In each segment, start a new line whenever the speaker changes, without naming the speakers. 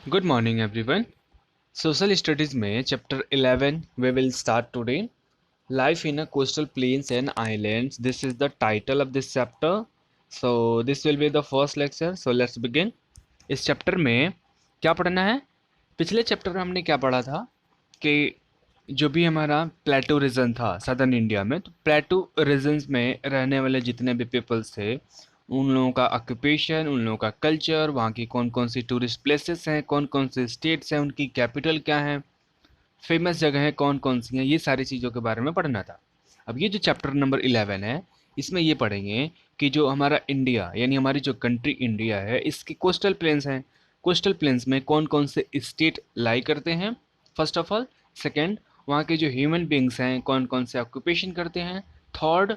Good morning, everyone. Social studies में chapter 11 we will start today. Life in a coastal plains and islands. This is the title of this chapter. So this will be the first lecture. So let's begin. इस chapter में क्या पढ़ना है? पिछले chapter में हमने क्या पढ़ा था कि जो भी हमारा प्लेटो रीजन था सदर्न इंडिया में, तो प्लेटो रीजन्स में रहने वाले जितने भी पीपल्स थे, उन लोगों का ऑक्यूपेशन, उन लोगों का कल्चर, वहाँ की कौन कौन सी टूरिस्ट प्लेसेस हैं, कौन कौन से स्टेट्स हैं, उनकी कैपिटल क्या है, फेमस जगह है कौन कौन सी हैं, ये सारी चीज़ों के बारे में पढ़ना था। अब ये जो चैप्टर नंबर 11 है, इसमें ये पढ़ेंगे कि जो हमारा इंडिया यानी हमारी जो कंट्री इंडिया है, इसकी कोस्टल प्लेन्स हैं। कोस्टल प्लेन्स में कौन कौन से स्टेट लाई करते हैं, फर्स्ट ऑफ ऑल। सेकेंड, वहाँ के जो ह्यूमन बींग्स हैं कौन कौन से ऑक्यूपेशन करते हैं। थर्ड,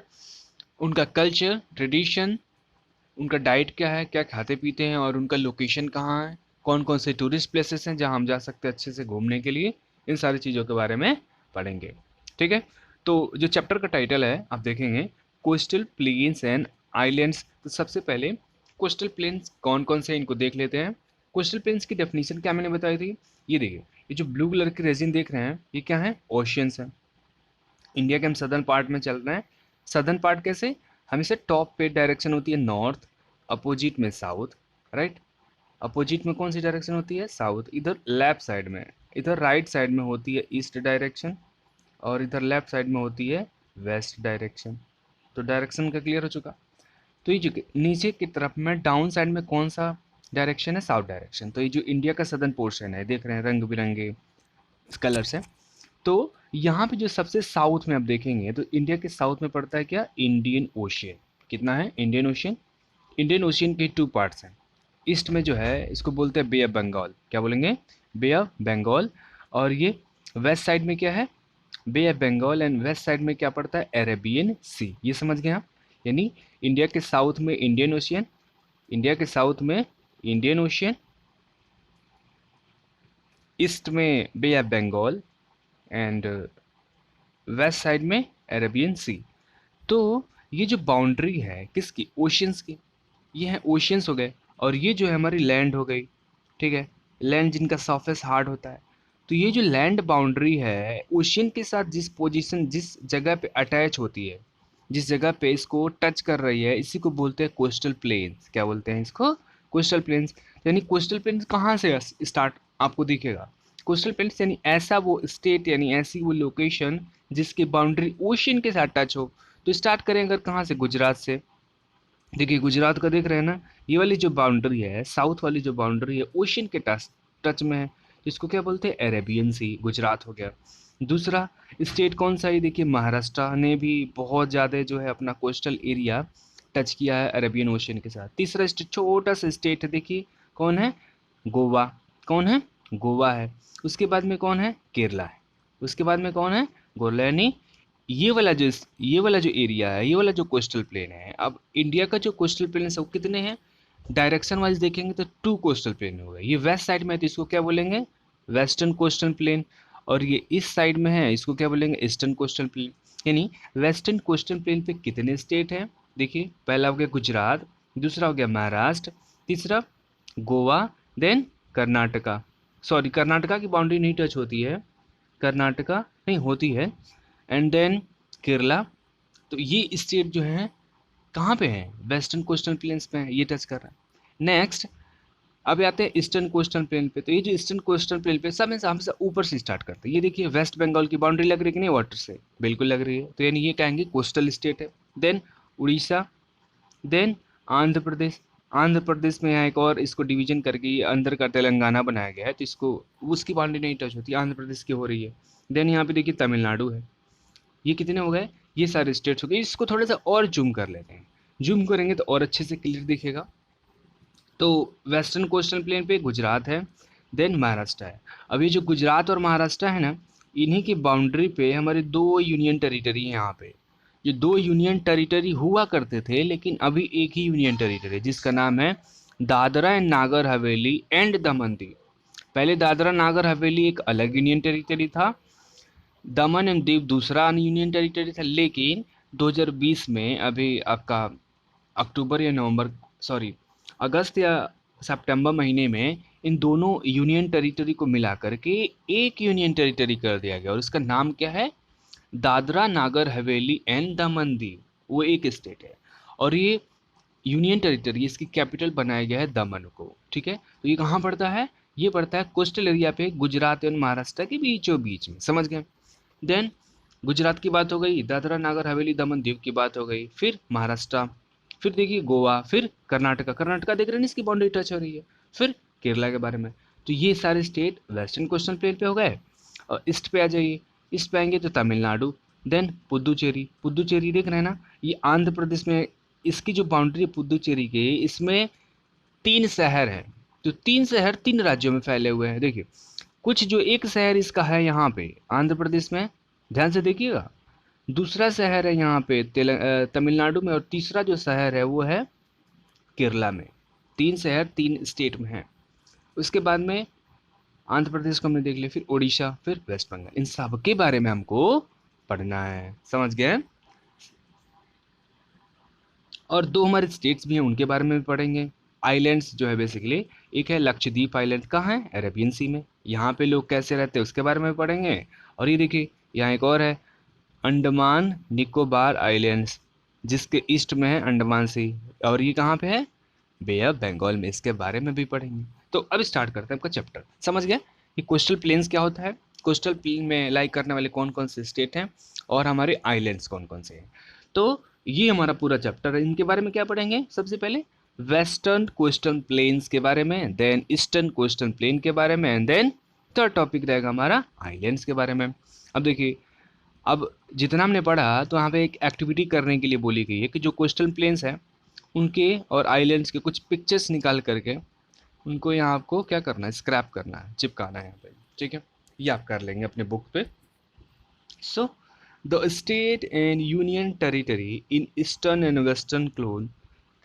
उनका कल्चर, ट्रेडिशन, उनका डाइट क्या है, क्या खाते पीते हैं, और उनका लोकेशन कहाँ है, कौन कौन से टूरिस्ट प्लेसेस हैं जहाँ हम जा सकते हैं अच्छे से घूमने के लिए। इन सारी चीज़ों के बारे में पढ़ेंगे। ठीक है, तो जो चैप्टर का टाइटल है आप देखेंगे, कोस्टल प्लेन्स एंड आइलैंड्स। तो सबसे पहले कोस्टल प्लेन्स कौन कौन से हैं इनको देख लेते हैं। कोस्टल प्लेन्स की डेफिनेशन क्या मैंने बताई थी, ये देखिए, ये जो ब्लू कलर की रेजिन देख रहे हैं ये क्या है, ओशियंस है। इंडिया के हम सदर्न पार्ट में चल रहे हैं। सदर्न पार्ट कैसे, हमेशा टॉप पे डायरेक्शन होती है नॉर्थ, अपोजिट में साउथ, राइट। अपोजिट में कौन सी डायरेक्शन होती है, साउथ। इधर लेफ्ट साइड में, इधर राइट साइड में होती है ईस्ट डायरेक्शन, और इधर लेफ्ट साइड में होती है वेस्ट डायरेक्शन। तो डायरेक्शन का क्लियर हो चुका। तो ये जो नीचे की तरफ में डाउन साइड में कौन सा डायरेक्शन है, साउथ डायरेक्शन। तो ये जो इंडिया का सदर्न पोर्शन है, देख रहे हैं रंग बिरंगे कलर्स है। तो यहाँ पे जो सबसे साउथ में आप देखेंगे तो इंडिया के साउथ में पड़ता है क्या, इंडियन ओशियन। कितना है, इंडियन ओशियन। इंडियन ओशियन के टू पार्ट्स हैं। ईस्ट में जो है इसको बोलते हैं बे ऑफ बंगाल, क्या बोलेंगे, बे ऑफ बंगाल। और ये वेस्ट साइड में क्या है, bay of Bengal, and west side में क्या पड़ता है, अरेबियन सी। ये समझ गए आप। यानी इंडिया के साउथ में इंडियन ओशियन, इंडिया के साउथ में इंडियन ओशियन, ईस्ट में bay of Bengal, and west side में अरेबियन सी। तो ये जो बाउंड्री है किसकी, ओशियंस की। ये है ओशियंस हो गए, और ये जो है हमारी लैंड हो गई। ठीक है, लैंड जिनका सरफेस हार्ड होता है। तो ये जो लैंड बाउंड्री है ओशियन के साथ जिस पोजीशन, जिस जगह पे अटैच होती है, जिस जगह पे इसको टच कर रही है, इसी को बोलते हैं कोस्टल प्लेन्स। क्या बोलते हैं इसको, कोस्टल प्लेन्स। यानी कोस्टल प्लेन्स कहाँ से स्टार्ट आपको दिखेगा, कोस्टल प्लेन्स यानी ऐसा वो स्टेट, यानी ऐसी वो लोकेशन जिसकी बाउंड्री ओशियन के साथ टच हो। तो स्टार्ट करें अगर कहाँ से, गुजरात से। देखिए गुजरात का देख रहे हैं ना, ये वाली जो बाउंड्री है, साउथ वाली जो बाउंड्री है ओशियन के टच टच में है। इसको क्या बोलते हैं, अरेबियन सी, गुजरात हो गया। दूसरा स्टेट कौन सा है, देखिए महाराष्ट्र ने भी बहुत ज़्यादा जो है अपना कोस्टल एरिया टच किया है अरेबियन ओशियन के साथ। तीसरा स्टेट, छोटा सा स्टेट है, देखिए कौन है, गोवा। कौन है, गोवा है। उसके बाद में कौन है, केरला है। उसके बाद में कौन है, गोरला। यानी ये वाला जो एरिया है, ये वाला जो कोस्टल प्लेन है, अब इंडिया का जो कोस्टल प्लेन है वो कितने हैं, डायरेक्शन वाइज देखेंगे तो टू कोस्टल प्लेन हो गए। ये वेस्ट साइड में है तो इसको क्या बोलेंगे, वेस्टर्न कोस्टल प्लेन। और ये इस साइड में है, इसको क्या बोलेंगे, ईस्टर्न कोस्टल प्लेन। यानी वेस्टर्न कोस्टल प्लेन पे कितने स्टेट हैं, देखिए पहला हो गया गुजरात, दूसरा हो गया महाराष्ट्र, तीसरा गोवा, देन कर्नाटका। सॉरी, कर्नाटका की बाउंड्री नहीं टच होती है, कर्नाटका नहीं होती है, एंड देन केरला। तो ये स्टेट जो है कहाँ पे है, वेस्टर्न कोस्टल प्लेन्स पे है, ये टच कर रहा है। नेक्स्ट अब आते हैं ईस्टर्न कोस्टल प्लेन पे। तो ये जो ईस्टर्न कोस्टल प्लेन पे सब में हमसे ऊपर से स्टार्ट करते हैं। ये देखिए वेस्ट बंगाल की बाउंड्री लग रही है कि नहीं, वाटर से बिल्कुल लग रही है, तो यानी ये कहेंगे कोस्टल स्टेट है। Then Orissa, then Andhra Pradesh. आंध्र प्रदेश में यहाँ एक और इसको डिवीजन करके ये अंदर का तेलंगाना बनाया गया है, तो इसको उसकी बाउंड्री नहीं टच होती, आंध्र प्रदेश की हो रही है। देन यहाँ पे देखिए तमिलनाडु है। ये कितने हो गए, ये सारे स्टेट्स हो गए। इसको थोड़ा सा और जूम कर लेते हैं, जूम करेंगे तो और अच्छे से क्लियर दिखेगा। तो वेस्टर्न कोस्टल प्लेन पे गुजरात है, देन महाराष्ट्र है। अब ये जो गुजरात और महाराष्ट्र है ना, इन्हीं की बाउंड्री पे हमारे दो यूनियन टेरिटरी हैं यहाँ पे। ये दो यूनियन टेरिटरी हुआ करते थे, लेकिन अभी एक ही यूनियन टेरिटरी जिसका नाम है दादरा एंड नागर हवेली एंड दमन दीव। पहले दादरा नागर हवेली एक अलग यूनियन टेरिटरी था, दमन एंड दीव दूसरा यूनियन टेरिटरी था। लेकिन 2020 में अभी आपका अक्टूबर या नवंबर, सॉरी अगस्त या सितंबर महीने में इन दोनों यूनियन टेरिटरी को मिला करके एक यूनियन टेरिटरी कर दिया गया और उसका नाम क्या है, दादरा नागर हवेली एंड दमन दीव। वो एक स्टेट है और ये यूनियन टेरिटरी, इसकी कैपिटल बनाया गया है दमन को। ठीक है, तो ये कहाँ पड़ता है, ये पड़ता है कोस्टल एरिया पे, गुजरात एंड महाराष्ट्र के बीचों बीच में, समझ गए। देन गुजरात की बात हो गई, दादरा नागर हवेली दमन दीव की बात हो गई, फिर महाराष्ट्र, फिर देखिए गोवा, फिर कर्नाटका, कर्नाटका देख रहे हैं इसकी बाउंड्री टच हो रही है, फिर केरला के बारे में। तो ये सारे स्टेट वेस्टर्न कोस्टल प्लेन पे हो गए। और ईस्ट पे आ जाइए, ईस्ट पे आएंगे तो तमिलनाडु, देन पुदुचेरी, पुदुचेरी देख रहे हैं ना, ये आंध्र प्रदेश में, इसकी जो बाउंड्री है पुदुचेरी की, इसमें 3 शहर हैं। तो 3 शहर 3 राज्यों में फैले हुए हैं। देखिए कुछ जो एक शहर इसका है यहाँ पे आंध्र प्रदेश में, ध्यान से देखिएगा, दूसरा शहर है यहाँ पे तमिलनाडु में, और तीसरा जो शहर है वो है केरला में। 3 शहर 3 स्टेट में हैं। उसके बाद में आंध्र प्रदेश को हमने देख लिया, फिर उड़ीसा, फिर वेस्ट बंगाल, इन सब के बारे में हमको पढ़ना है, समझ गए। और 2 हमारे स्टेट्स भी हैं, उनके बारे में भी पढ़ेंगे। आइलैंड्स जो है बेसिकली, एक है लक्षद्वीप आइलैंड, कहाँ है, अरेबियन सी में, यहाँ पे लोग कैसे रहते हैं उसके बारे में भी पढ़ेंगे। और ये देखिए यहाँ एक और है, अंडमान निकोबार आइलैंड्स, जिसके ईस्ट में है अंडमान सी, और ये कहाँ पे है, बे ऑफ बंगाल में, इसके बारे में भी पढ़ेंगे। तो अब स्टार्ट करते हैं आपका चैप्टर, समझ गया कि कोस्टल प्लेन्स क्या होता है, कोस्टल प्लेन में लाई करने वाले कौन कौन से स्टेट हैं, और हमारे आइलैंड्स कौन कौन से हैं। तो ये हमारा पूरा चैप्टर है। इनके बारे में क्या पढ़ेंगे, सबसे पहले वेस्टर्न कोस्टल प्लेन्स के बारे में, देन ईस्टर्न कोस्टल प्लेन के बारे में, एंड देन थर्ड टॉपिक रहेगा हमारा आइलैंड्स के बारे में। अब देखिए, अब जितना हमने पढ़ा तो यहाँ पे एक एक्टिविटी करने के लिए बोली गई है कि जो कोस्टल प्लेन्स हैं उनके और आइलैंड्स के कुछ पिक्चर्स निकाल करके उनको यहाँ आपको क्या करना है, स्क्रैप करना है, चिपकाना है यहाँ पे। ठीक है, ये आप कर लेंगे अपने बुक पे। So the state and union territory in eastern and western clone,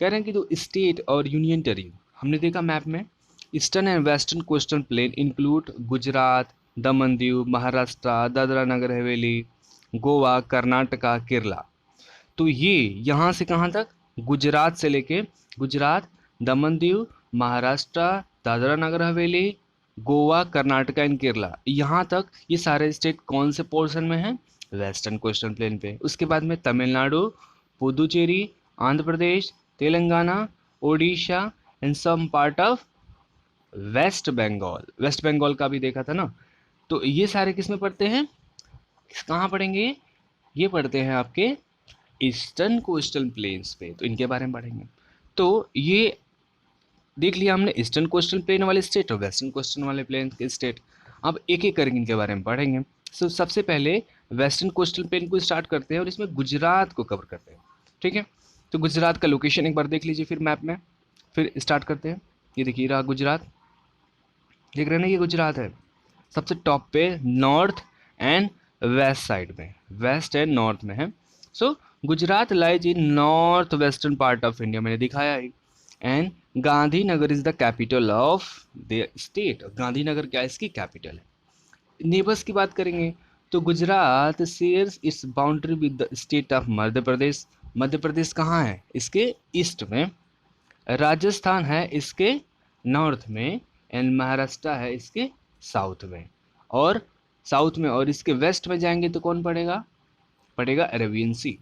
कह रहे हैं कि जो स्टेट और यूनियन टेरिटरी हमने देखा मैप में, eastern and western coastal plain include Gujarat, Daman Diu, Maharashtra, Dadra Nagar Haveli, Goa, Karnataka, Kerala. तो ये यहाँ से कहाँ तक, गुजरात से लेके, गुजरात, दमन दीव, महाराष्ट्र, दादरा नगर हवेली, गोवा, कर्नाटका एंड केरला, यहाँ तक ये सारे स्टेट कौन से पोर्शन में हैं, वेस्टर्न कोस्टल प्लेन पे। उसके बाद में Tamil Nadu, Puducherry, Andhra Pradesh, Telangana, Odisha and some part of west Bengal, west Bengal का भी देखा था ना। तो ये सारे किस में पढ़ते हैं, कहाँ पढ़ेंगे, ये पढ़ते हैं आपके ईस्टर्न कोस्टल प्लेन्स पे, तो इनके बारे में पढ़ेंगे। तो ये देख लिया हमने ईस्टर्न कोस्टल प्लेन वाले स्टेट और वेस्टर्न कोस्टल वाले प्लेन के स्टेट। अब एक एक करके इनके बारे में पढ़ेंगे। सो सबसे पहले वेस्टर्न कोस्टल प्लेन को स्टार्ट करते हैं और इसमें गुजरात को कवर करते हैं। ठीक है, तो गुजरात का लोकेशन एक बार देख लीजिए फिर मैप में, फिर स्टार्ट करते हैं। ये देखिए रहा गुजरात, देख रहे हैं ना, ये गुजरात है सबसे टॉप पे, नॉर्थ एंड वेस्ट साइड में, वेस्ट एंड नॉर्थ में है। So Gujarat lies in north western part of India, मैंने दिखाया है। And Gandhinagar is the capital of the state, Gandhinagar क्या इसकी कैपिटल है। नेबर्स की बात करेंगे तो Gujarat shares its boundary with the state of Madhya Pradesh, Madhya Pradesh कहाँ है, इसके ईस्ट में, राजस्थान है इसके नॉर्थ में, एंड महाराष्ट्र है इसके साउथ में, और साउथ में और इसके वेस्ट में जाएंगे तो कौन पड़ेगा, पड़ेगा अरेबियन सी।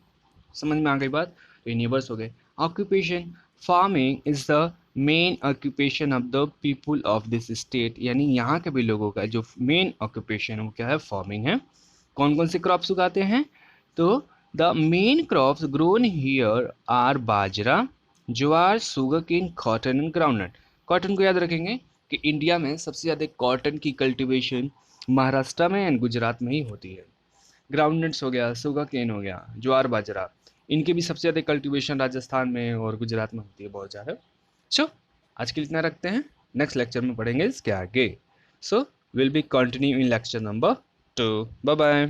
समझ में आ गई बात। तो ये नेबर्स हो गए। Occupation, farming is the main occupation of the people of this state, यानी यहाँ के भी लोगों का जो मेन ऑक्यूपेशन है वो क्या है, फार्मिंग है। कौन कौन से क्रॉप्स उगाते हैं, तो the main crops grown here are bajra, jowar, sugar cane, cotton and groundnut. Cotton को याद रखेंगे कि इंडिया में सबसे ज़्यादा कॉटन की कल्टीवेशन महाराष्ट्र में एंड गुजरात में ही होती है। ग्राउंडनट्स हो गया, शुगर केन हो गया, ज्वार बाजरा, इनके भी सबसे ज़्यादा कल्टीवेशन राजस्थान में और गुजरात में होती है बहुत ज़्यादा। सो आज के लिए इतना रखते हैं, नेक्स्ट लेक्चर में पढ़ेंगे इसके आगे। So will be continue in lecture number 2। Bye bye.